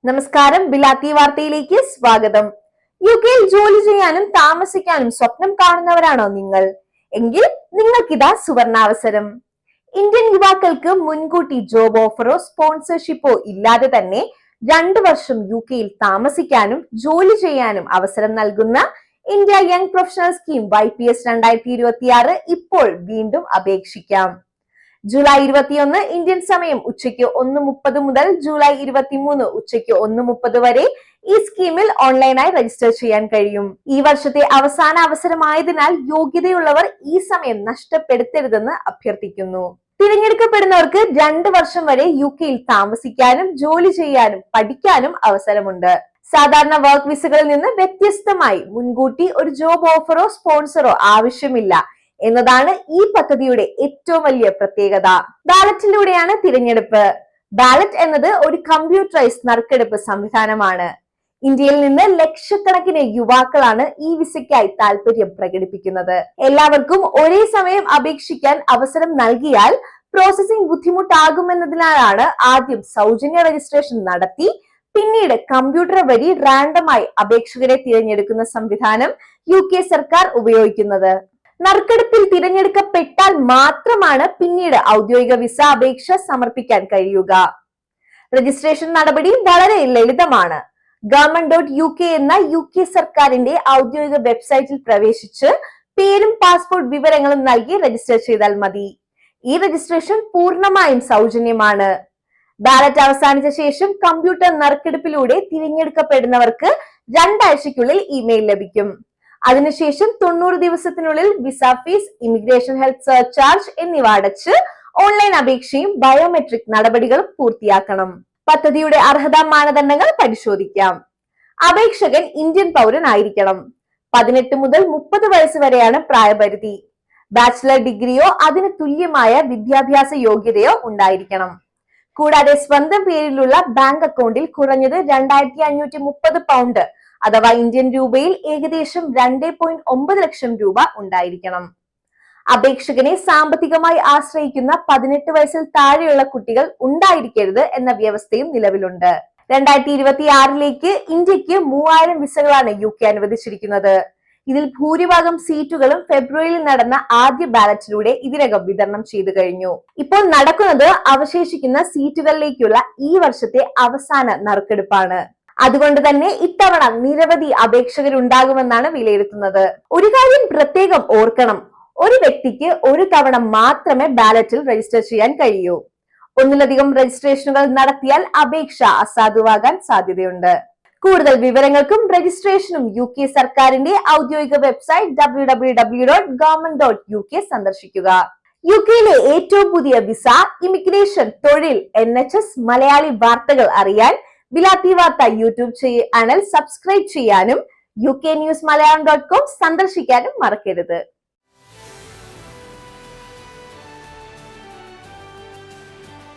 നമസ്കാരം, ബിലാത്തി വാർത്തയിലേക്ക് സ്വാഗതം. യുകെയിൽ ജോലി ചെയ്യാനും താമസിക്കാനും സ്വപ്നം കാണുന്നവരാണോ നിങ്ങൾ? എങ്കിൽ നിങ്ങൾക്കിതാ സുവർണാവസരം. ഇന്ത്യൻ യുവാക്കൾക്ക് മുൻകൂട്ടി ജോബ് ഓഫറോ സ്പോൺസർഷിപ്പോ ഇല്ലാതെ തന്നെ 2 വർഷം യുകെയിൽ താമസിക്കാനും ജോലി ചെയ്യാനും അവസരം നൽകുന്ന India young professional scheme YPS 2026 ഇപ്പോൾ വീണ്ടും അപേക്ഷിക്കാം. ജൂലൈ 21 ഇന്ത്യൻ സമയം ഉച്ചയ്ക്ക് 1:30 മുതൽ ജൂലൈ 23 ഉച്ചയ്ക്ക് 1:30 വരെ ഈ സ്കീമിൽ ഓൺലൈനായി രജിസ്റ്റർ ചെയ്യാൻ കഴിയും. ഈ വർഷത്തെ അവസാന അവസരമായതിനാൽ യോഗ്യതയുള്ളവർ ഈ സമയം നഷ്ടപ്പെടുത്തരുതെന്ന് അഭ്യർത്ഥിക്കുന്നു. തിരഞ്ഞെടുക്കപ്പെടുന്നവർക്ക് 2 വർഷം വരെ യുകെയിൽ താമസിക്കാനും ജോലി ചെയ്യാനും പഠിക്കാനും അവസരമുണ്ട്. സാധാരണ വർക്ക് വിസകളിൽ നിന്ന് വ്യത്യസ്തമായി മുൻകൂട്ടി ഒരു ജോബ് ഓഫറോ സ്പോൺസറോ ആവശ്യമില്ല എന്നതാണ് ഈ പദ്ധതിയുടെ ഏറ്റവും വലിയ പ്രത്യേകത. ബാലറ്റിലൂടെയാണ് തിരഞ്ഞെടുപ്പ്. ബാലറ്റ് എന്നത് ഒരു കമ്പ്യൂട്ടറൈസ്ഡ് നറുക്കെടുപ്പ് സംവിധാനമാണ്. ഇന്ത്യയിൽ നിന്ന് ലക്ഷക്കണക്കിന് യുവാക്കളാണ് ഈ വിസയ്ക്കായി താല്പര്യം പ്രകടിപ്പിക്കുന്നത്. എല്ലാവർക്കും ഒരേ സമയം അപേക്ഷിക്കാൻ അവസരം നൽകിയാൽ പ്രോസസിംഗ് ബുദ്ധിമുട്ടാകുമെന്നതിനാലാണ് ആദ്യം സൗജന്യ രജിസ്ട്രേഷൻ നടത്തി പിന്നീട് കമ്പ്യൂട്ടർ വഴി റാൻഡമായി അപേക്ഷകരെ തിരഞ്ഞെടുക്കുന്ന സംവിധാനം UK സർക്കാർ ഉപയോഗിക്കുന്നത്. നറുക്കെടുപ്പിൽ തിരഞ്ഞെടുക്കപ്പെട്ടാൽ മാത്രമാണ് പിന്നീട് ഔദ്യോഗിക വിസ അപേക്ഷ സമർപ്പിക്കാൻ കഴിയുക. രജിസ്ട്രേഷൻ നടപടി വളരെ ലളിതമാണ്. government.uk എന്ന UK സർക്കാരിന്റെ ഔദ്യോഗിക വെബ്സൈറ്റിൽ പ്രവേശിച്ച് പേരും പാസ്പോർട്ട് വിവരങ്ങളും നൽകി രജിസ്റ്റർ ചെയ്താൽ മതി. ഈ രജിസ്ട്രേഷൻ പൂർണ്ണമായും സൗജന്യമാണ്. ബാലറ്റ് അവസാനിച്ച ശേഷം കമ്പ്യൂട്ടർ നറുക്കെടുപ്പിലൂടെ തിരഞ്ഞെടുക്കപ്പെടുന്നവർക്ക് 2 ആഴ്ചയ്ക്കുള്ളിൽ ഇമെയിൽ ലഭിക്കും. അതിനുശേഷം 90 ദിവസത്തിനുള്ളിൽ visa fees, immigration health surcharge എന്നിവ അടച്ച് ഓൺലൈൻ അപേക്ഷയും ബയോമെട്രിക് നടപടികളും പൂർത്തിയാക്കണം. പദ്ധതിയുടെ അർഹതാ മാനദണ്ഡങ്ങൾ പരിശോധിക്കാം. അപേക്ഷകൻ ഇന്ത്യൻ പൗരനായിരിക്കണം. 18 മുതൽ 30 വയസ്സ് വരെയാണ് പ്രായപരിധി. ബാച്ചിലർ ഡിഗ്രിയോ അതിന് തുല്യമായ വിദ്യാഭ്യാസ യോഗ്യതയോ ഉണ്ടായിരിക്കണം. കൂടാതെ സ്വന്തം പേരിലുള്ള ബാങ്ക് അക്കൗണ്ടിൽ കുറഞ്ഞത് 2530 പൗണ്ട് അഥവാ ഇന്ത്യൻ രൂപയിൽ ഏകദേശം 2.9 ലക്ഷം രൂപ ഉണ്ടായിരിക്കണം. അപേക്ഷകനെ സാമ്പത്തികമായി ആശ്രയിക്കുന്ന 18 വയസ്സിൽ താഴെയുള്ള കുട്ടികൾ ഉണ്ടായിരിക്കരുത് എന്ന വ്യവസ്ഥയും നിലവിലുണ്ട്. 2026ലേക്ക് ഇന്ത്യക്ക് 3000 വിസകളാണ് UK അനുവദിച്ചിരിക്കുന്നത്. ഇതിൽ ഭൂരിഭാഗം സീറ്റുകളും ഫെബ്രുവരിയിൽ നടന്ന ആദ്യ ബാലറ്റിലൂടെ ഇതിനകം വിതരണം ചെയ്തു കഴിഞ്ഞു. ഇപ്പോൾ നടക്കുന്നത് അവശേഷിക്കുന്ന സീറ്റുകളിലേക്കുള്ള ഈ വർഷത്തെ അവസാന നറുക്കെടുപ്പാണ്. അതുകൊണ്ട് തന്നെ ഇത്തവണ നിരവധി അപേക്ഷകരുണ്ടാകുമെന്നാണ് വിലയിരുത്തുന്നത്. ഒരു കാര്യം പ്രത്യേകം ഓർക്കണം, ഒരു വ്യക്തിക്ക് ഒരു തവണ മാത്രമേ ബാലറ്റിൽ രജിസ്റ്റർ ചെയ്യാൻ കഴിയൂ. ഒന്നിലധികം രജിസ്ട്രേഷനുകൾ നടത്തിയാൽ അപേക്ഷ അസാധുവാകാൻ സാധ്യതയുണ്ട്. കൂടുതൽ വിവരങ്ങൾക്കും രജിസ്ട്രേഷനും UK സർക്കാരിന്റെ ഔദ്യോഗിക വെബ്സൈറ്റ് www.government.uk സന്ദർശിക്കുക. യുകെയിലെ ഏറ്റവും പുതിയ വിസ, ഇമിഗ്രേഷൻ, തൊഴിൽ, NHS മലയാളി വാർത്തകൾ അറിയാൻ ബിലാത്തി വാർത്ത യൂട്യൂബ് ചാനൽ സബ്സ്ക്രൈബ് ചെയ്യാനും UKNewsMalayalam.com സന്ദർശിക്കാനും മറക്കരുത്.